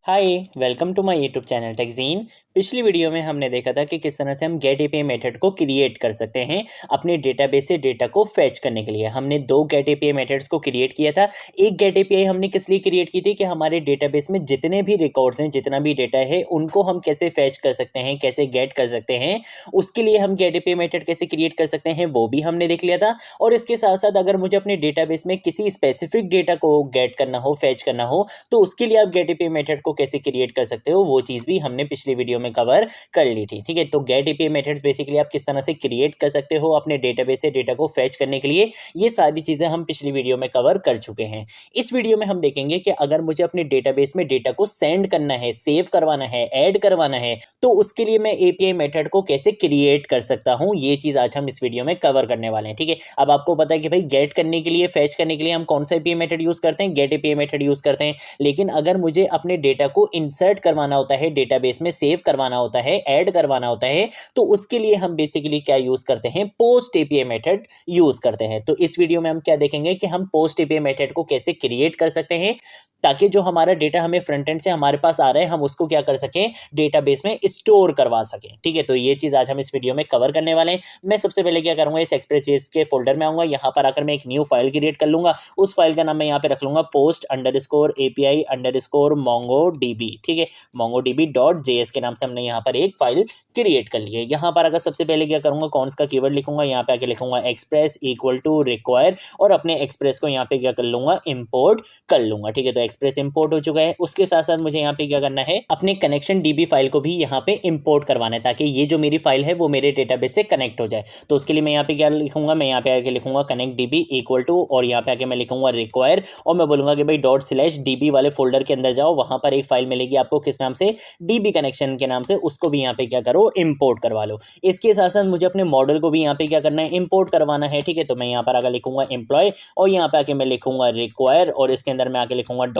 Hi welcome to my YouTube channel Techgeen. पिछली video में हमने देखा था कि किस तरह से हम गेट एपीआई मेथड को क्रिएट कर सकते हैं अपने डेटाबेस से डेटा को फेच करने के लिए। हमने दो गेट एपीआई मेथड्स को क्रिएट किया था। एक गेट एपीआई हमने किस लिए क्रिएट की थी कि हमारे डेटाबेस में जितने भी रिकॉर्ड्स हैं, जितना भी डेटा है, उनको हम कैसे फेच कर सकते हैं, कैसे गेट कर सकते हैं, उसके लिए हम गेट एपीआई मेथड कैसे क्रिएट कर सकते हैं वो भी हमने देख लिया था। और इसके साथ साथ अगर मुझे अपने डेटाबेस में किसी स्पेसिफिक डेटा को गेट करना हो, फेच करना हो, तो उसके लिए आप गेट एपीआई मेथड को कैसे क्रिएट कर सकते हो वो चीज़ भी हमने पिछली वीडियो में कवर कर ली थी। ठीक है, तो गेट एपीआई मेथड्स बेसिकली आप किस तरह से क्रिएट कर सकते हो अपने डेटाबेस से डेटा को फेच करने के लिए, ये सारी चीज़ें हम पिछली वीडियो में कवर कर चुके हैं। इस वीडियो में हम देखेंगे कि अगर मुझे अपने डेटाबेस में डेटा को सेंड करना है, सेव करवाना है, ऐड करवाना है, तो उसके लिए मैं एपीआई मेथड को कैसे क्रिएट कर सकता हूं, ये चीज़ आज हम इस वीडियो में कवर करने वाले हैं। ठीक है, अब आपको पता है कि भाई गेट करने के लिए, फेच करने के लिए हम कौन सा एपीआई मेथड यूज़ करते हैं, गेट एपीआई मेथड यूज़ करते हैं। लेकिन अगर मुझे अपने डेटा को इंसर्ट करवाना होता है, डेटाबेस में सेव करवाना होता है, ऐड करवाना होता है, तो उसके लिए हम बेसिकली क्या यूज करते हैं, पोस्ट एपीआई मेथड यूज करते हैं। तो इस वीडियो में हम क्या देखेंगे कि हम पोस्ट एपीआई मेथड को कैसे क्रिएट कर सकते हैं ताकि जो हमारा डेटा हमें फ्रंट एंड से हमारे पास आ रहा है हम उसको क्या कर सकें, डेटाबेस में स्टोर करवा सकें। ठीक है, तो ये चीज आज हम इस वीडियो में कवर करने वाले हैं। मैं सबसे पहले क्या करूंगा, इस एक्सप्रेस के फोल्डर में आऊंगा, यहाँ पर आकर मैं एक न्यू फाइल क्रिएट कर लूंगा। उस फाइल का नाम मैं यहाँ पे रख लूंगा post underscore API underscore MongoDB. ठीक है, mongodb.js के नाम से हमने यहाँ पर एक फाइल क्रिएट कर ली है। यहाँ पर अगर सबसे पहले क्या करूंगा, कौन सा कीवर्ड लिखूंगा, यहाँ पे आके लिखूंगा एक्सप्रेस इक्वल टू रिक्वायर और अपने एक्सप्रेस को यहाँ पे क्या कर लूंगा, इंपोर्ट कर लूंगा। ठीक है, तो एक्सप्रेस इंपोर्ट हो चुका है। उसके साथ साथ मुझे यहाँ पे क्या करना है, अपने कनेक्शन डीबी फाइल को भी यहाँ पे इंपोर्ट करवाना है ताकि ये जो मेरी फाइल है वो मेरे डेटाबेस से कनेक्ट हो जाए। तो उसके लिए मैं यहाँ पे क्या लिखूंगा, मैं यहाँ पे आके लिखूंगा कनेक्ट डीबी इक्वल टू और यहाँ पे आके मैं लिखूंगा रिक्वायर और मैं बोलूंगा कि भाई ./db वाले फोल्डर के अंदर जाओ, वहां पर एक फाइल मिलेगी आपको किस नाम से, डीबी कनेक्शन के नाम से, उसको भी यहाँ पे क्या करो, इंपोर्ट करवा लो। इसके साथ साथ मुझे अपने मॉडल को भी यहाँ पे क्या करना है, इंपोर्ट करवाना है। ठीक है, तो मैं यहाँ पर आगे लिखूंगा एम्प्लॉय और यहाँ पे आके मैं लिखूंगा रिक्वायर और इसके अंदर मैं आके लिखूंगा ./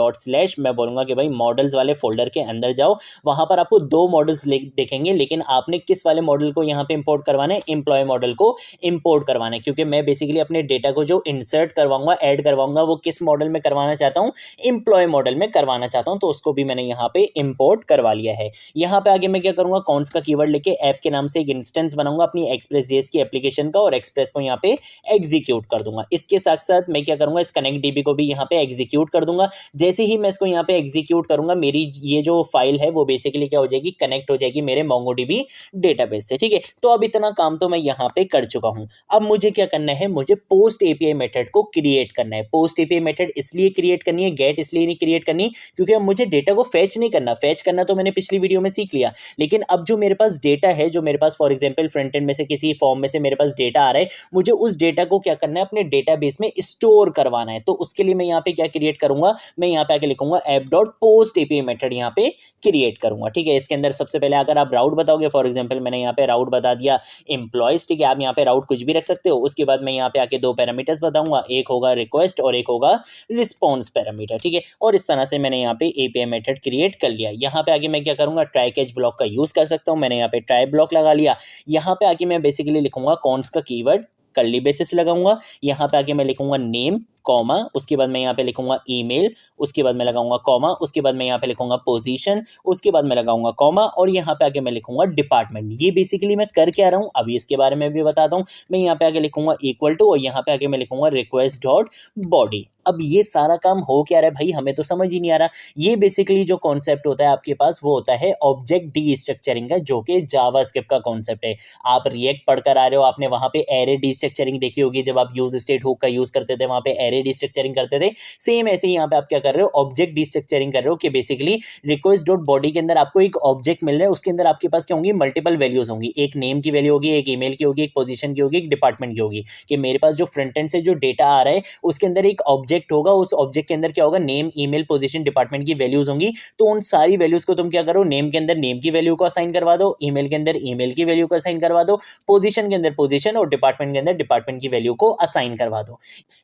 मैं बोलूंगा कि भाई मॉडल्स वाले फोल्डर के अंदर जाओ, वहां पर आपको दो मॉडल्स देखेंगे, लेकिन आपने किस वाले मॉडल को यहाँ पे इंपोर्ट करवाना है, एम्प्लॉय मॉडल को इंपोर्ट करवाना है। क्योंकि मैं बेसिकली अपने डेटा को जो इंसर्ट करवाऊंगा, ऐड करवाऊंगा, वो किस मॉडल में करवाना चाहता हूँ, एम्प्लॉय मॉडल में करवाना चाहता हूं, तो उसको भी मैंने यहाँ पे इंपोर्ट करवा लिया है। यहाँ पे आगे मैं क्या करूंगा, कौन का कीवर्ड लेके ऐप के नाम से एक इंस्टेंस बनाऊंगा अपनी एक्सप्रेस जेएस की एप्लीकेशन का और एक्सप्रेस को यहाँ पे एग्जीक्यूट कर दूंगा। इसके साथ साथ मैं क्या करूंगा, इस कनेक्ट डीबी को भी यहाँ पे एग्जीक्यूट कर दूंगा। जैसे ही मैं इसको यहाँ पे एग्जीक्यूट करूंगा, मेरी ये जो फाइल है वो बेसिकली क्या हो जाएगी, कनेक्ट हो जाएगी मेरे मोंगोडीबी डेटाबेस से। ठीक है, तो अब इतना काम तो मैं यहाँ पे कर चुका हूँ। अब मुझे क्या करना है, मुझे पोस्ट एपीआई मेथड को क्रिएट करना है। पोस्ट एपीआई मेथड इसलिए क्रिएट करनी है, गेट इसलिए नहीं क्रिएट करनी क्योंकि अब मुझे डेटा को फेच नहीं करना। फेच करना तो मैंने पिछली वीडियो में सीख लिया, लेकिन अब जो मेरे पास डेटा है, जो मेरे पास फॉर एग्जांपल फ्रंट एंड में से किसी फॉर्म में से मेरे पास डेटा आ रहा है, मुझे उस डेटा को क्या करना है, अपने डेटाबेस में स्टोर करवाना है। तो उसके लिए मैं यहाँ पे क्या क्रिएट करूंगा, मैं यहाँ पे आके लिखूंगा app.post API मेथड यहाँ पे क्रिएट करूंगा। ठीक है, इसके अंदर सबसे पहले अगर आप राउट बताओगे, फॉर एग्जांपल मैंने यहाँ पे राउट बता दिया एम्प्लॉयज। ठीक है, आप यहाँ पे राउट कुछ भी रख सकते हो। उसके बाद मैं यहाँ पे आके दो पैरामीटर्स बताऊंगा, एक होगा रिक्वेस्ट और एक होगा रिस्पॉन्स पैरामीटर। ठीक है, और इस तरह से मैंने यहाँ पे एपीआई मेथड क्रिएट कर लिया। यहाँ पे आगे मैं क्या करूंगा, ट्राई कैच ब्लॉक का यूज कर सकता हूँ। मैंने यहाँ पे ट्राई ब्लॉक लगा लिया। यहाँ पे आके मैं बेसिकली लिखूंगा कॉन्स का कीवर्ड, कर्ली बेसिस लगाऊंगा। यहाँ पे आके मैं लिखूंगा नेम कॉमा, उसके बाद मैं यहाँ पे लिखूंगा ईमेल, उसके बाद मैं लगाऊंगा कॉमा, उसके बाद मैं यहाँ पे लिखूंगा पोजीशन, उसके बाद मैं लगाऊंगा कॉमा और यहाँ पे आके मैं लिखूंगा डिपार्टमेंट। ये बेसिकली मैं कर क्या रहा हूँ अभी इसके बारे में भी बताता हूँ। मैं यहाँ पे आके लिखूंगा इक्वल टू और यहाँ पे आके मैं लिखूंगा रिक्वेस्ट डॉट बॉडी। अब ये सारा काम हो क्या रहा है भाई, हमें तो समझ ही नहीं आ रहा। ये बेसिकली जो कॉन्सेप्ट होता है आपके पास वो होता है ऑब्जेक्ट डी स्ट्रक्चरिंग का, जो कि जावास्क्रिप्ट का कॉन्सेप्ट है। आप रिएक्ट पढ़कर आ रहे हो, आपने वहां पे एरे डी स्ट्रक्चरिंग देखी होगी, जब आप यूज स्टेट हुक का यूज करते थे वहां पे एरे डी स्ट्रक्चरिंग करते थे। सेम ऐसे ही यहाँ पे आप क्या कर रहे हो, ऑब्जेक्ट डी स्ट्रक्चरिंग कर रहे हो कि बेसिकली रिक्वेस्ट डॉट बॉडी के अंदर आपको एक ऑब्जेक्ट मिल रहा है, उसके अंदर आपके पास क्या होंगी, मल्टीपल वैल्यूज होंगी। एक नेम की वैल्यू होगी, एक ईमेल की होगी, एक पोजीशन की होगी, एक डिपार्टमेंट की होगी। कि मेरे पास जो फ्रंट एंड से जो डेटा आ रहा है उसके अंदर एक ऑब्जेक्ट होगा, उस ऑब्जेक्ट के अंदर क्या होगा, नेम ईमेल पोजीशन डिपार्टमेंट की वैल्यूज होंगी। तो उन सारी वैल्यूज को तुम क्या करो, नेम के अंदर नेम की वैल्यू को असाइन करवा दो, ईमेल के अंदर ईमेल की वैल्यू को असाइन करवा दो, पोजीशन के अंदर पोजीशन और डिपार्टमेंट के अंदर डिपार्टमेंट की वैल्यू को असाइन करवा दो।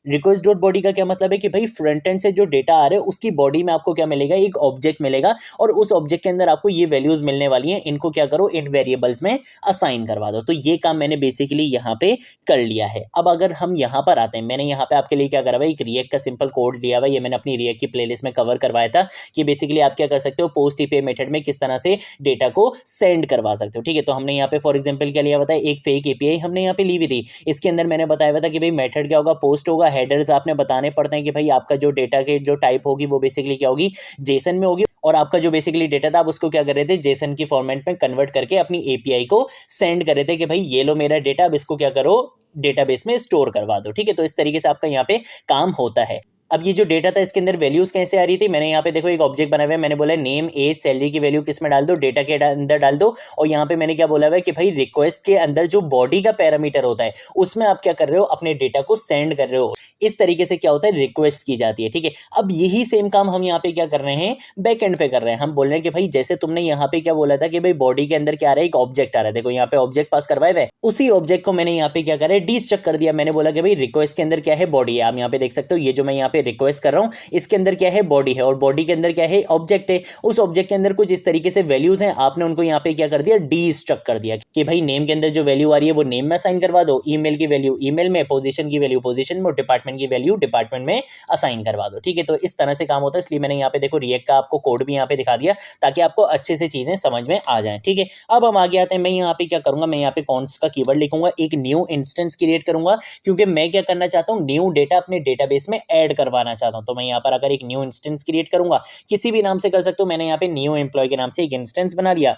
रिक्वेस्ट डॉट बॉडी का क्या मतलब है कि भाई फ्रंट एंड से जो डेटा आ रहा है उसकी बॉडी में आपको क्या मिलेगा, एक ऑब्जेक्ट मिलेगा और उस ऑब्जेक्ट के अंदर आपको ये वैल्यूज मिलने वाली हैं, इनको क्या करो, इन वेरिएबल्स में असाइन करवा दो। तो ये काम मैंने बेसिकली यहाँ पे कर लिया है। अब अगर हम यहाँ पर आते हैं, मैंने यहाँ पे आपके लिए क्या करा हुआ है, एक रिएक्ट का सिंपल कोड लिया हुआ है, ये मैंने अपनी रिएक्ट की प्लेलिस्ट में कवर करवाया था कि बेसिकली आप क्या कर सकते हो, पोस्ट एपीआई मेथड में किस तरह से डेटा को सेंड करवा सकते हो। ठीक है, तो हमने यहाँ पे फॉर एग्जांपल क्या लिया हुआ था, एक फेक एपीआई हमने यहाँ पे ली हुई थी। इसके अंदर मैंने बताया हुआ था कि भाई मेथड क्या होगा, पोस्ट होगा, हेडर्स आपने बताने पड़ते हैं कि भाई आपका जो डेटा के जो टाइप होगी वो बेसिकली क्या होगी, जेसन में होगी, और आपका जो बेसिकली डेटा था आप उसको क्या कर रहे थे, जेसन की फॉर्मेट में कन्वर्ट करके अपनी एपीआई को सेंड कर रहे थे कि भाई ये लो मेरा डेटा, अब इसको क्या करो, डेटाबेस में स्टोर करवा दो। ठीक है, तो इस तरीके से आपका यहाँ पे काम होता है। अब ये जो डेटा था इसके अंदर वैल्यूज कैसे आ रही थी, मैंने यहाँ पे देखो एक ऑब्जेक्ट बना हुआ है, मैंने बोला नेम एज सैलरी की वैल्यू किस में डाल दो, डेटा के अंदर डाल दो। और यहाँ पे मैंने क्या बोला हुआ है कि भाई रिक्वेस्ट के अंदर जो बॉडी का पैरामीटर होता है उसमें आप क्या कर रहे हो, अपने डेटा को सेंड कर रहे हो। इस तरीके से क्या होता है, रिक्वेस्ट की जाती है। ठीक है, अब यही सेम काम हम यहाँ पे क्या कर रहे हैं, बैक एंड पे कर रहे हैं। हम बोल रहे हैं कि भाई जैसे तुमने यहाँ पे क्या बोला था कि भाई बॉडी के अंदर क्या आ रहा है, एक ऑब्जेक्ट आ रहा है, देखो यहाँ पे ऑब्जेक्ट पास करवाए हुए, उसी ऑब्जेक्ट को मैंने यहाँ पे क्या करा है, डीस्ट्रक्ट कर दिया। मैंने बोला कि भाई रिक्वेस्ट के अंदर क्या है, बॉडी है। आप यहाँ पे देख सकते हो ये जो मैं यहाँ पे रिक्वेस्ट कर रहा हूँ इसके अंदर क्या है, बॉडी है, और बॉडी के अंदर क्या है, ऑब्जेक्ट है। उस ऑब्जेक्ट के अंदर कुछ इस तरीके से वैल्यूज हैं, आपने उनको यहाँ पे क्या कर दिया, डीस्ट्रक्ट कर दिया कि भाई नेम के अंदर जो वैल्यू आ रही है वो नेम में असाइन करवा दो, ईमेल की वैल्यू ईमेल में, पोजीशन की वैल्यू पोजीशन में, और डिपार्टमेंट की वैल्यू डिपार्टमेंट में असाइन करवा दो। ठीक है, तो इस तरह से काम होता है। इसलिए मैंने यहाँ पे देखो रिएक्ट का आपको कोड भी यहाँ पे दिखा दिया ताकि आपको अच्छे से चीजें समझ में आ जाए। ठीक है, अब हम आगे आते हैं। मैं यहाँ पे क्या करूंगा, मैं यहाँ पे कॉन्स्ट का कीवर्ड लिखूंगा, एक न्यू इंस्टेंस क्रिएट करूंगा, क्योंकि मैं क्या करना चाहता हूँ, न्यू डेटा अपने डेटाबेस में ऐड करवाना चाहता हूँ। तो मैं यहाँ पर अगर एक न्यू इंस्टेंस क्रिएट करूंगा, किसी भी नाम से कर सकते हो, मैंने यहाँ पे न्यू एम्प्लॉय के नाम से एक इंस्टेंस बना लिया।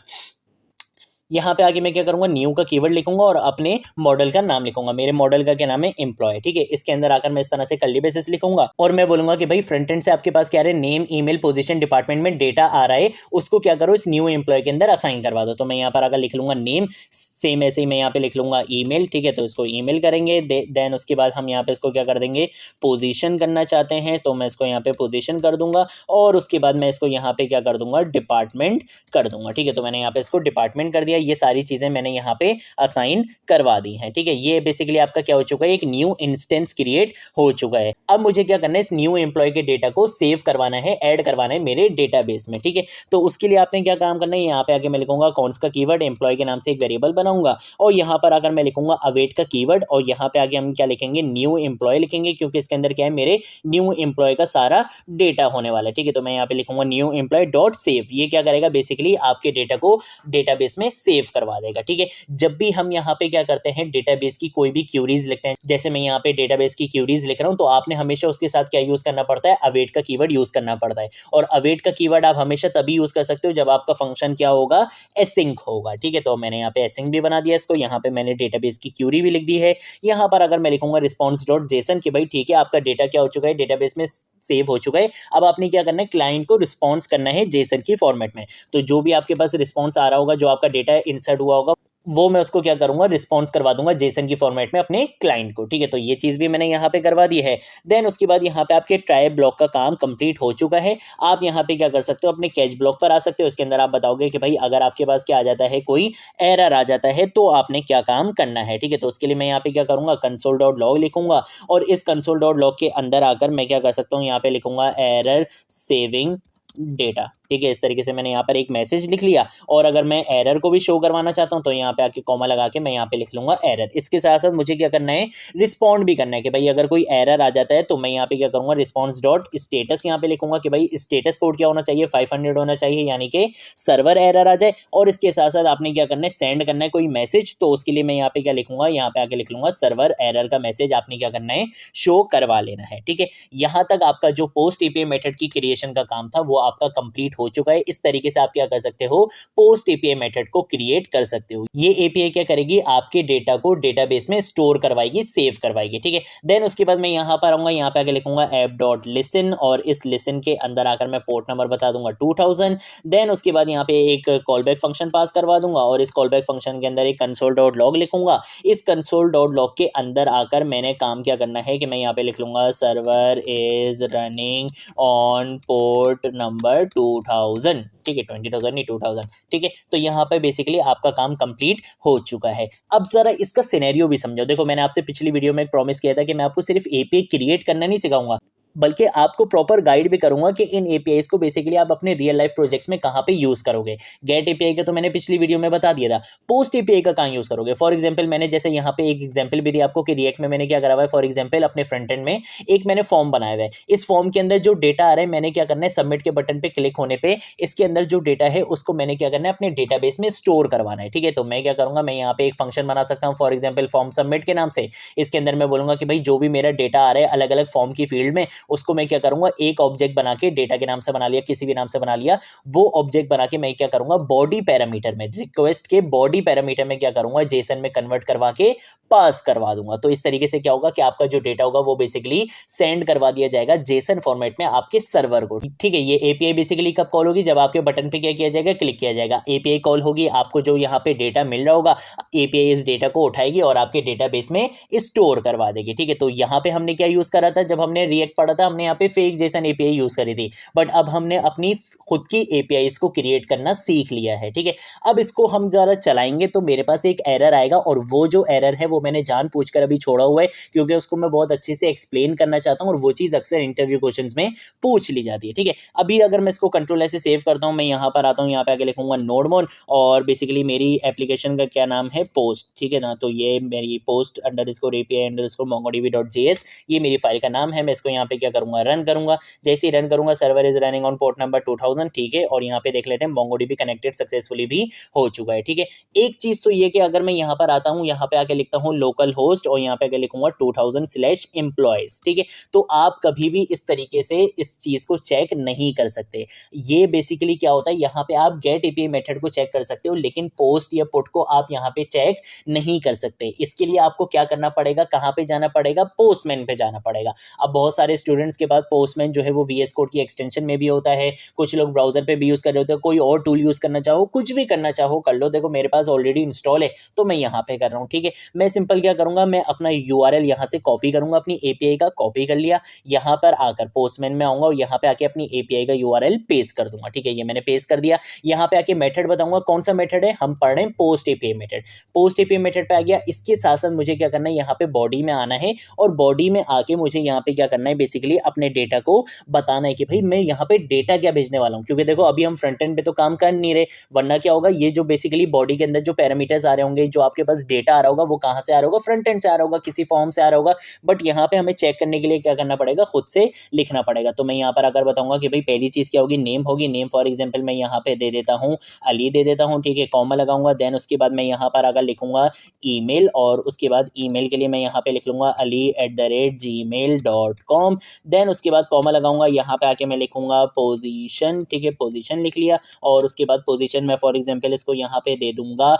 यहाँ पे आगे मैं क्या करूंगा, न्यू का कीवर्ड लिखूंगा और अपने मॉडल का नाम लिखूंगा। मेरे मॉडल का क्या नाम है, एम्प्लॉय। ठीक है, इसके अंदर आकर मैं इस तरह से कर्ली ब्रेसेस लिखूंगा और मैं बोलूंगा कि भाई फ्रंट एंड से आपके पास क्या है, नेम ईमेल पोजीशन डिपार्टमेंट में डेटा आ रहा है, उसको क्या करो, इस न्यू एम्प्लॉय के अंदर असाइन करवा दो। तो मैं यहाँ पर आकर लिख लूंगा नेम, सेम ऐसे ही मैं यहाँ पे लिख लूंगा ईमेल। ठीक है, तो इसको ईमेल करेंगे। देन उसके बाद हम यहाँ पे इसको क्या कर देंगे, पोजीशन करना चाहते हैं तो मैं इसको यहाँ पे पोजीशन कर दूंगा, और उसके बाद मैं इसको यहाँ पे क्या कर दूंगा, डिपार्टमेंट कर दूंगा। ठीक है, तो मैंने यहाँ पे इसको डिपार्टमेंट कर दिया। ये सारी चीजें मैंने यहाँ पे असाइन करवा दी हैं। ठीक है, ये बेसिकली आपका क्या हो चुका है, एक न्यू इंस्टेंस क्रिएट हो चुका है। अब मुझे क्या करना है, इस न्यू एम्प्लॉय के डेटा को सेव करवाना है, ऐड करवाना है मेरे डेटाबेस में। ठीक है, तो उसके लिए आपने क्या काम करना है, यहाँ पे आके मैं लिखूंगा कॉन्स्ट का कीवर्ड, एम्प्लॉय के नाम से एक वेरिएबल बनाऊंगा, और यहाँ पर आकर मैं लिखूंगा अवेट का कीवर्ड, और यहाँ पे आगे हम क्या लिखेंगे, न्यू एम्प्लॉय लिखेंगे, क्योंकि इसके अंदर क्या है, मेरे न्यू एम्प्लॉय का सारा डेटा होने वाला है। ठीक है, तो मैं यहाँ पे लिखूंगा न्यू एम्प्लॉय डॉट सेव। ये क्या करेगा, बेसिकली आपके डेटा को डेटाबेस में सेव करवा देगा। ठीक है, जब भी हम यहाँ पे क्या करते हैं, डेटाबेस की कोई भी क्यूरीज लिखते हैं, जैसे मैं यहाँ पे डेटाबेस की क्यूरीज लिख रहा हूँ, तो आपने हमेशा उसके साथ क्या यूज करना पड़ता है, अवेट का कीवर्ड यूज करना पड़ता है। और अवेट का कीवर्ड आप हमेशा तभी यूज कर सकते हो जब आपका फंक्शन क्या होगा, एसिंक होगा। ठीक है, तो मैंने यहाँ पे एसिंक भी बना दिया इसको, यहाँ पे मैंने डेटाबेस की क्यूरी भी लिख दी है। यहाँ पर अगर मैं लिखूंगा रिस्पॉन्स डॉट जेसन कि भाई ठीक है, आपका डेटा क्या हो चुका है, डेटाबेस में सेव हो चुका है। अब आपने क्या करना है, क्लाइंट को रिस्पॉन्स करना है जेसन की फॉर्मेट में। तो जो भी आपके पास रिस्पॉन्स आ रहा होगा, जो आपका डेटा इंसर्ट हुआ होगा, वो मैं उसको क्या करूंगा, रिस्पॉन्स करवा दूंगा जेसन की फॉर्मेट में अपने क्लाइंट को। ठीक है, तो ये चीज भी मैंने यहाँ पे करवा दी है। देन उसके बाद यहाँ पे आपके ट्राई ब्लॉक का काम कंप्लीट हो चुका है। आप यहाँ पे क्या कर सकते हो, अपने कैच ब्लॉक पर आ सकते हो। उसके अंदर आप बताओगे कि भाई अगर आपके पास क्या आ जाता है, कोई एरर आ जाता है, तो आपने क्या काम करना है। ठीक है, तो उसके लिए मैं यहाँ पे क्या करूंगा, कंसोल डॉट लॉग लिखूंगा, और इस कंसोल डॉट लॉग के अंदर आकर मैं क्या कर सकता हूँ, यहाँ पे लिखूंगा एरर सेविंग डेटा। ठीक है, इस तरीके से मैंने यहाँ पर एक मैसेज लिख लिया, और अगर मैं एरर को भी शो करवाना चाहता हूँ तो यहाँ पे आके कॉमा लगा के मैं यहाँ पे लिख लूंगा एरर। इसके साथ साथ मुझे क्या करना है, रिस्पॉन्ड भी करना है कि भाई अगर कोई एरर आ जाता है तो मैं यहाँ पे क्या करूंगा, रिस्पॉन्स डॉट स्टेटस यहाँ पे लिखूंगा कि भाई स्टेटस कोड क्या होना चाहिए, 500 होना चाहिए, यानी कि सर्वर एरर आ जाए। और इसके साथ साथ आपने क्या करना है, सेंड करना है कोई मैसेज, तो उसके लिए मैं यहाँ पे क्या लिखूंगा, यहाँ पे आके लिख लूंगा सर्वर एरर का मैसेज आपने क्या करना है, शो करवा लेना है। ठीक है, यहाँ तक आपका जो पोस्ट एपीआई मेथड की क्रिएशन का काम था वो आपका कंप्लीट हो चुका है। इस तरीके से आप क्या कर सकते हो, पोस्ट एपीआई मेथड को क्रिएट कर सकते हो। ये एपीआई क्या करेगी, आपके डेटा को डेटाबेस में स्टोर करवाएगी, सेव करवाएगी। ठीक है, देन उसके बाद मैं यहाँ पर आऊंगा, यहाँ पे आके लिखूंगा ऐप डॉट लिसन, और इस लिसन के अंदर आकर मैं पोर्ट नंबर बता दूंगा 2000। देन उसके बाद यहाँ पे एक कॉल बैक फंक्शन पास करवा दूंगा, और इस कॉल बैक फंक्शन के अंदर एक कंसोल डॉट लॉग लिखूंगा। इस कंसोल डॉट लॉग के अंदर आकर मैंने काम क्या करना है कि मैं यहाँ पे लिख लूंगा server is running on port number 2000। 2000, ठीक है, 20,000 नहीं 2000, ठीक है। तो यहाँ पर बेसिकली आपका काम कंप्लीट हो चुका है। अब जरा इसका सिनेरियो भी समझो। देखो मैंने आपसे पिछली वीडियो में प्रॉमिस किया था कि मैं आपको सिर्फ एपीआई क्रिएट करना नहीं सिखाऊंगा, बल्कि आपको प्रॉपर गाइड भी करूंगा कि इन एपीआईज को बेसिकली आप अपने रियल लाइफ प्रोजेक्ट्स में कहाँ पे यूज करोगे। गेट एपीआई का तो मैंने पिछली वीडियो में बता दिया था, पोस्ट एपीआई का कहाँ यूज करोगे। फॉर एग्जांपल मैंने जैसे यहाँ पे एक एग्जांपल भी दिया आपको कि रिएक्ट में मैंने क्या करा हुआ है। फॉर एग्जांपल अपने फ्रंट एंड में एक मैंने फॉर्म बनाया हुआ है। इस फॉर्म के अंदर जो डेटा आ रहा है मैंने क्या करना है, सबमिट के बटन पे क्लिक होने पे इसके अंदर जो डेटा है उसको मैंने क्या करना है, अपने डेटाबेस में स्टोर करवाना है, ठीक है। तो मैं क्या करूंगा, मैं यहाँ पे एक फंक्शन बना सकता हूँ फॉर एग्जाम्पल फॉर्म सबमिट के नाम से। इसके अंदर मैं बोलूंगा कि भाई जो भी मेरा डेटा आ रहा है अलग अलग फॉर्म की फील्ड में, उसको मैं क्या करूंगा, एक ऑब्जेक्ट बना के डेटा के नाम से बना लिया, किसी भी नाम से बना लिया, वो ऑब्जेक्ट बना के मैं क्या करूंगा, बॉडी पैरामीटर में, रिक्वेस्ट के बॉडी पैरामीटर में क्या करूंगा, जेसन में कन्वर्ट करवा के पास करवा दूंगा। तो इस तरीके से क्या होगा कि आपका जो डेटा होगा वो बेसिकली सेंड करवा दिया जाएगा जेसन फॉर्मेट में आपके सर्वर को, ठीक है। ये एपीआई बेसिकली कब कॉल होगी, जब आपके बटन पे क्या किया जाएगा, क्लिक किया जाएगा, एपीआई कॉल होगी। आपको जो यहाँ पे डेटा मिल रहा होगा, एपीआई इस डेटा को उठाएगी और आपके डेटाबेस में स्टोर करवा देगी, ठीक है। तो यहाँ पे हमने क्या यूज करा था, जब हमने रिएक्ट पढ़ा था हमने यहाँ पे फेक जेसन एपीआई यूज करी थी, बट अब हमने अपनी खुद की एपीआईज को क्रिएट करना सीख लिया है, ठीक है। अब इसको हम जरा चलाएंगे तो मेरे पास एक एरर आएगा, और वो जो एरर है वो मैंने जानबूझकर अभी छोड़ा हुआ है क्योंकि उसको मैं बहुत अच्छे से एक्सप्लेन करना चाहता हूँ, और वो चीज़ अक्सर इंटरव्यू क्वेश्चंस में पूछ ली जाती है, ठीक है। अभी अगर मैं इसको कंट्रोल ऐसे सेव करता हूँ, मैं यहाँ पर आता हूँ, यहाँ पे आके लिखूंगा नोडमोन, और बेसिकली मेरी एप्लीकेशन का क्या नाम है, पोस्ट, ठीक है ना। तो ये मेरी पोस्ट _API_mongodb.js ये मेरी फाइल का नाम है। मैं इसको यहाँ पे क्या करूँगा, रन करूँगा। जैसे ही रन करूँगा, server is running on port number 2000, ठीक है। और यहाँ पे देख लेते हैं MongoDB कनेक्टेड सक्सेसफुली भी हो चुका है, ठीक है। एक चीज़ तो ये कि अगर मैं यहाँ पर आता हूँ, यहाँ पे आके लिखता हूँ लोकल होस्ट, और यहाँ पे आके लिखूंगा 2000/employees, ठीक है। तो आप कभी भी इस तरीके से इस चीज़ को चेक नहीं कर सकते। ये बेसिकली क्या होता है, यहाँ पे आप गेट एपीआई मेथड को चेक कर सकते हो, लेकिन पोस्ट या पुट को आप यहाँ पे चेक नहीं कर सकते। इसके लिए आपको क्या करना पड़ेगा, कहाँ पे जाना पड़ेगा, पोस्टमैन पे जाना पड़ेगा। अब बहुत सारे स्टूडेंट्स के पास पोस्टमैन जो है वो VS कोड की एक्सटेंशन में भी होता है, कुछ लोग ब्राउजर पे भी यूज़ कर रहे होते हैं, कोई और टूल यूज़ करना चाहो, कुछ भी करना चाहो कर लो। देखो मेरे पास ऑलरेडी इंस्टॉल है तो मैं यहाँ पे कर रहा हूँ, ठीक है। मैं सिंपल क्या करूँगा, मैं अपना URL यहाँ से कॉपी करूँगा, अपनी API का कॉपी कर लिया, यहाँ पर आकर पोस्टमैन में आऊँगा और यहाँ पे आके अपनी API का URL पेस्ट कर दूंगा, ठीक है। ये मैंने पेस्ट कर दिया। यहाँ पे आके मेथड बताऊंगा कौन सा मेथड है, हम पढ़ रहे हैं post API method. Post API method पे आ गया। इसके साथ साथ मुझे क्या करना है, यहाँ पे बॉडी में आना है, और बॉडी में आके मुझे यहाँ पे क्या करना है, बेसिकली अपने डेटा को बताना है कि भाई मैं यहाँ पे डेटा क्या भेजने वाला हूँ। क्योंकि देखो अभी हम फ्रंट एंड पे तो काम कर नहीं रहे, वरना क्या होगा, ये जो बेसिकली बॉडी के अंदर जो पैरामीटर्स आ रहे होंगे, जो आपके पास डेटा आ रहा होगा, वो कहाँ से आ रहा होगा, फ्रंट एंड से आ रहा होगा, किसी फॉर्म से आ रहा होगा। बट यहाँ पे हमें चेक करने के लिए क्या करना पड़ेगा, खुद से लिखना पड़ेगा। तो मैं यहाँ पर अगर बताऊंगा कि भाई पहली चीज़ क्या होगी, नेम होगी। नेम फॉर एग्जाम्पल मैं यहाँ पे दे देता हूँ अली दे देता हूँ, ठीक है, कॉमा लगाऊंगा। देन उसके बाद मैं यहाँ पर अगर लिखूंगा ईमेल, और उसके बाद ईमेल के लिए मैं यहाँ पे लिख लूंगा ali@gmail.com। देन उसके बाद कॉमा लगाऊंगा, यहाँ पे आके मैं लिखूंगा पोजीशन, ठीक है, पोजीशन लिख लिया। और उसके बाद पोजीशन में फॉर एग्जाम्पल इसको यहाँ पे दे दूंगा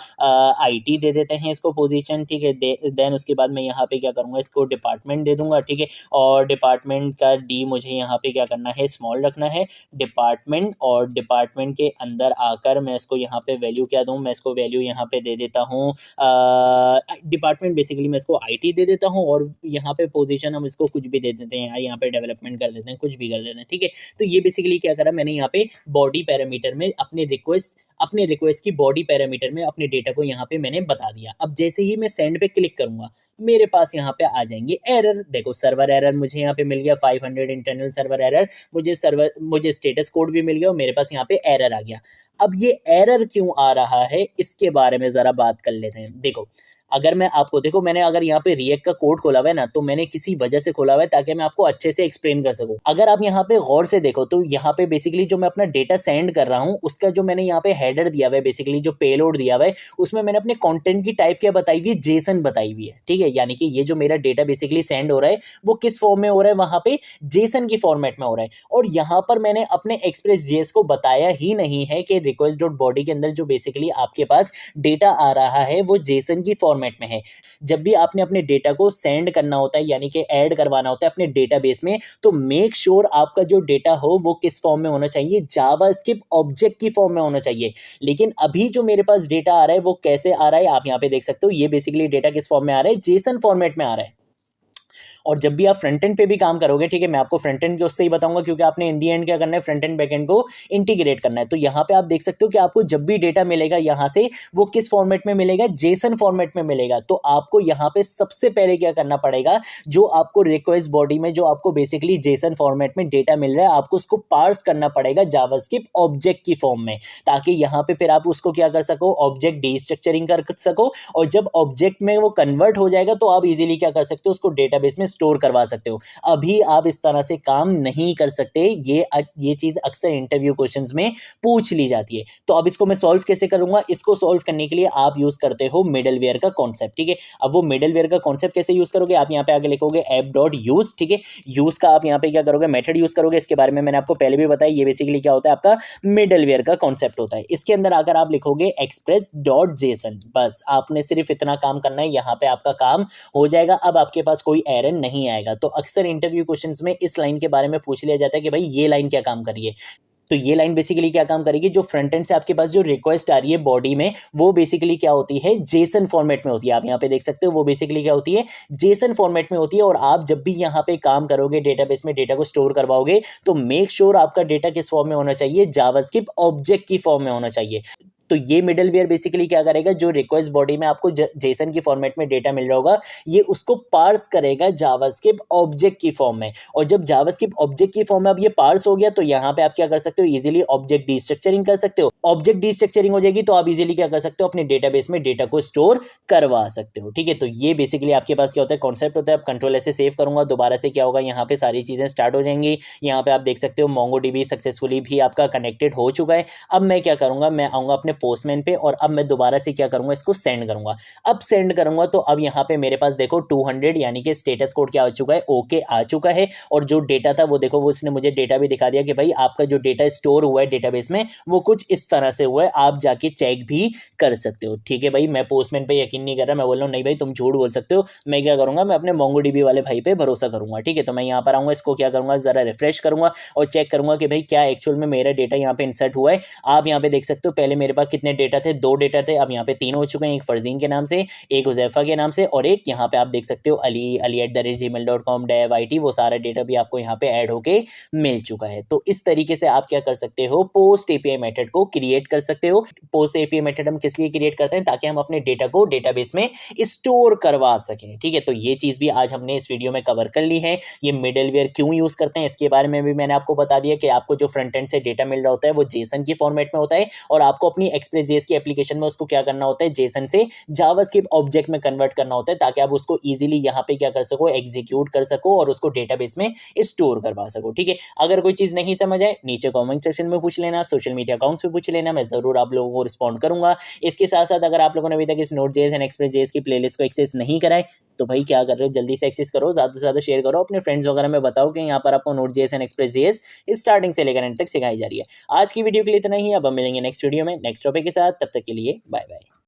IT दे देते हैं इसको पोजीशन, ठीक है। देन उसके बाद मैं यहाँ पे क्या करूँगा, इसको डिपार्टमेंट दे दूंगा, ठीक है। और डिपार्टमेंट का D मुझे यहाँ पे क्या करना है, स्मॉल रखना है, डिपार्टमेंट। और डिपार्टमेंट के अंदर आकर मैं इसको यहाँ पे वैल्यू क्या दूँ, मैं इसको वैल्यू यहाँ पे दे देता हूँ डिपार्टमेंट, बेसिकली मैं इसको IT दे देता हूँ। और यहाँ पे पोजीशन हम इसको कुछ भी दे देते हैं, यहाँ पे डेवलपमेंट कर देते हैं, कुछ भी कर देते हैं, ठीक है। तो ये बेसिकली क्या करा मैंने, यहाँ पे बॉडी पैरामीटर में अपने रिक्वेस्ट की बॉडी पैरामीटर में अपने डेटा को यहाँ पे मैंने बता दिया। अब जैसे ही मैं सेंड पे क्लिक करूंगा, मेरे पास यहाँ पे आ जाएंगे एरर। देखो सर्वर एरर मुझे यहाँ पे मिल गया, 500 इंटरनल सर्वर एरर। मुझे स्टेटस कोड भी मिल गया, और मेरे पास यहाँ पे एरर आ गया। अब ये एरर क्यों आ रहा है, इसके बारे में जरा बात कर लेते हैं। देखो अगर मैं आपको, देखो मैंने अगर यहाँ पे रिएक्ट का कोड खोला हुआ है ना, तो मैंने किसी वजह से खोला हुआ है ताकि मैं आपको अच्छे से एक्सप्लेन कर सकूं। अगर आप यहाँ पे गौर से देखो तो यहाँ पे बेसिकली जो मैं अपना डेटा सेंड कर रहा हूँ, उसका जो मैंने यहाँ पे हेडर दिया हुआ है, बेसिकली जो पेलोड दिया हुआ है, उसमें मैंने अपने कंटेंट की टाइप क्या बताई हुई है, जेसन बताई हुई है, ठीक है। यानी कि ये जो मेरा डेटा बेसिकली सेंड हो रहा है वो किस फॉर्म में हो रहा है, वहां पे जेसन की फॉर्मेट में हो रहा है। और यहाँ पर मैंने अपने एक्सप्रेस.js को बताया ही नहीं है कि request.body के अंदर जो बेसिकली आपके पास डेटा आ रहा है वो जेसन की फॉर्मेट में है। जब भी आपने अपने डेटा को सेंड करना होता है, यानी कि ऐड करवाना होता है अपने डेटाबेस में, तो मेक श्योर आपका जो डेटा हो वो किस फॉर्म में होना चाहिए, जावास्क्रिप्ट ऑब्जेक्ट की फॉर्म में होना चाहिए। लेकिन अभी जो मेरे पास डेटा आ रहा है वो कैसे आ रहा है, आप यहाँ पे देख सकते हो। ये बेसिकली डेटा किस फॉर्म में आ रहा है, जेसन फॉर्मेट में आ रहा है। और जब भी आप फ्रंट एंड पे भी काम करोगे, ठीक है, मैं आपको फ्रंट एंड के उससे ही बताऊंगा, क्योंकि आपने इन दी एंड क्या करना है, फ्रंट एंड बैक एंड को इंटीग्रेट करना है। तो यहाँ पे आप देख सकते हो कि आपको जब भी डेटा मिलेगा यहाँ से, वो किस फॉर्मेट में मिलेगा, जेसन फॉर्मेट में मिलेगा। तो आपको यहाँ पे सबसे पहले क्या करना पड़ेगा, जो आपको रिक्वेस्ट बॉडी में जो आपको बेसिकली जेसन फॉर्मेट में डेटा मिल रहा है, आपको उसको पार्स करना पड़ेगा जावास्क्रिप्ट ऑब्जेक्ट की फॉर्म में, ताकि यहाँ पे फिर आप उसको क्या कर सको, ऑब्जेक्ट डीस्ट्रक्चरिंग कर सको। और जब ऑब्जेक्ट में वो कन्वर्ट हो जाएगा तो आप इजीली क्या कर सकते हो, उसको डेटाबेस में स्टोर करवा सकते हो। अभी आप इस तरह से काम नहीं कर सकते। ये चीज अक्सर इंटरव्यू क्वेश्चंस में पूछ ली जाती है। तो अब इसको मैं सॉल्व कैसे करूंगा, इसको सॉल्व करने के लिए आप यूज करते हो मिडलवेयर का कॉन्सेप्ट, ठीक है। अब वो मिडलवेयर का कॉन्सेप्ट कैसे यूज करोगे, आप यहाँ पे आगे लिखोगे ऐप डॉट यूज, ठीक है। यूज का आप यहाँ पे क्या करोगे, मेथड यूज करोगे। इसके बारे में मैंने आपको पहले भी बताया, ये बेसिकली क्या होता है, आपका मिडलवेयर का कॉन्सेप्ट होता है। इसके अंदर अगर आप लिखोगे एक्सप्रेस डॉट जेसन, बस आपने सिर्फ इतना काम करना है, यहाँ पे आपका काम हो जाएगा। अब आपके पास कोई एरर नहीं आएगा। तो अक्सर इंटरव्यू क्वेश्चंस में इस लाइन के बारे में पूछ लिया जाता है कि भाई ये लाइन क्या काम करिए। तो ये लाइन बेसिकली क्या काम करेगी, जो फ्रंट एंड से आपके पास जो रिक्वेस्ट आ रही है बॉडी में, वो बेसिकली क्या होती है, जेसन फॉर्मेट में होती है। आप यहाँ पे देख सकते हो, वो बेसिकली क्या होती है, जेसन फॉर्मेट में होती है। और आप जब भी यहाँ पे काम करोगे, डेटाबेस में डेटा को स्टोर करवाओगे, तो मेक श्योर आपका डेटा किस फॉर्म में होना चाहिए, जावास्क्रिप्ट ऑब्जेक्ट की फॉर्म में होना चाहिए। तो ये मिडलवेयर बेसिकली क्या करेगा, जो रिक्वेस्ट बॉडी में आपको जेसन की फॉर्मेट में डेटा मिल रहा होगा, ये उसको पार्स करेगा जावास्क्रिप्ट ऑब्जेक्ट की फॉर्म में। और जब जावास्क्रिप्ट ऑब्जेक्ट की फॉर्म में अब ये पार्स हो गया, तो यहाँ पे आप क्या कर सकते हो, इजीली ऑब्जेक्ट डीस्ट्रक्चरिंग कर सकते हो। ऑब्जेक्ट डीस्ट्रक्चरिंग हो जाएगी तो आप इजीली क्या कर सकते हो, अपने डेटाबेस में डेटा को स्टोर करवा सकते हो, ठीक है। तो ये बेसिकली आपके पास क्या होता है, कॉन्सेप्ट होता है। अब कंट्रोल ऐसे सेव करूंगा, दोबारा से क्या होगा, यहाँ पे सारी चीजें स्टार्ट हो जाएंगी। यहाँ पे आप देख सकते हो मोंगोडीबी सक्सेसफुली भी आपका कनेक्टेड हो चुका है। अब मैं क्या करूंगा, मैं आऊंगा अपने पोस्टमैन पे, और अब मैं दोबारा से क्या करूंगा, इसको सेंड करूंगा। अब सेंड करूंगा तो अब यहाँ पे मेरे पास देखो 200 यानी कि स्टेटस कोड क्या आ चुका है, ओके आ चुका है। और जो डेटा था वो देखो, वो उसने मुझे डेटा भी दिखा दिया कि भाई आपका जो डेटा स्टोर हुआ है डेटाबेस में, वो कुछ इस तरह से हुआ है। आप जाके चेक भी कर सकते हो, ठीक है भाई। मैं पोस्टमैन पे यकीन नहीं कर रहा, मैं बोल रहा हूँ नहीं भाई तुम झूठ बोल सकते हो। मैं क्या करूंगा, मैं अपने मोंगोडीबी वाले भाई पे भरोसा करूंगा, ठीक है। तो मैं यहाँ पर आऊंगा, इसको क्या करूंगा, जरा रिफ्रेश करूंगा और चेक करूंगा कि भाई क्या एक्चुअल में मेरा डेटा यहाँ पे इंसर्ट हुआ है। आप यहाँ पे देख सकते हो, पहले मेरे पास कितने डेटा थे, 2 डेटा थे। अब यहाँ पे 3 हो चुके हैं, एक फरजीन के नाम से, एक हुजैफा के नाम से, और एक यहाँ पे आप देख सकते हो ali@gmail.com -it। वो सारा डेटा भी आपको यहाँ पे ऐड होके मिल चुका है। तो इस तरीके से आप क्या कर सकते हो, पोस्ट एपीआई मेथड को क्रिएट कर सकते हो। पोस्ट एपीआई मेथड हम किस लिए क्रिएट करते हैं, ताकि हम अपने डेटा को डेटाबेस में स्टोर करवा सकें, ठीक है। तो ये चीज भी आज हमने इस वीडियो में कवर कर ली है। ये मिडलवेयर क्यों यूज करते हैं, इसके बारे में भी मैंने आपको बता दिया कि आपको जो फ्रंट एंड से डेटा मिल रहा होता है वो जेसन की फॉर्मेट में होता है, और आपको अपनी एक्सप्रेस.js की एप्लीकेशन में उसको क्या करना होता है, जेसन से जावास्क्रिप्ट ऑब्जेक्ट में कन्वर्ट करना होता है, ताकि आप उसको इजीली यहाँ पे क्या कर सको, एग्जीक्यूट कर सको और उसको डेटाबेस में स्टोर करवा सको, ठीक है। अगर कोई चीज नहीं समझ आए, नीचे कमेंट सेक्शन में पूछ लेना, सोशल मीडिया अकाउंट्स पे पूछ लेना, मैं जरूर आप लोगों को रिस्पॉन्ड करूंगा। इसके साथ साथ अगर आप लोगों ने अभी तक इस नोट.js एंड एक्सप्रेस.js की प्लेलिस्ट को एक्सेस नहीं कराए, तो भाई क्या कर रहे हो, जल्दी से एक्सेस करो, ज्यादा से ज्यादा शेयर करो, अपने फ्रेंड्स वगैरह में बताओ कि यहाँ पर आपको नोट.js एंड एक्सप्रेस.js स्टार्टिंग से लेकर एंड तक सिखाई जा रही है। आज की वीडियो के लिए इतना ही। अब हम मिलेंगे नेक्स्ट वीडियो में नेक्स्ट टॉपिक के साथ, तब तक के लिए बाय बाय।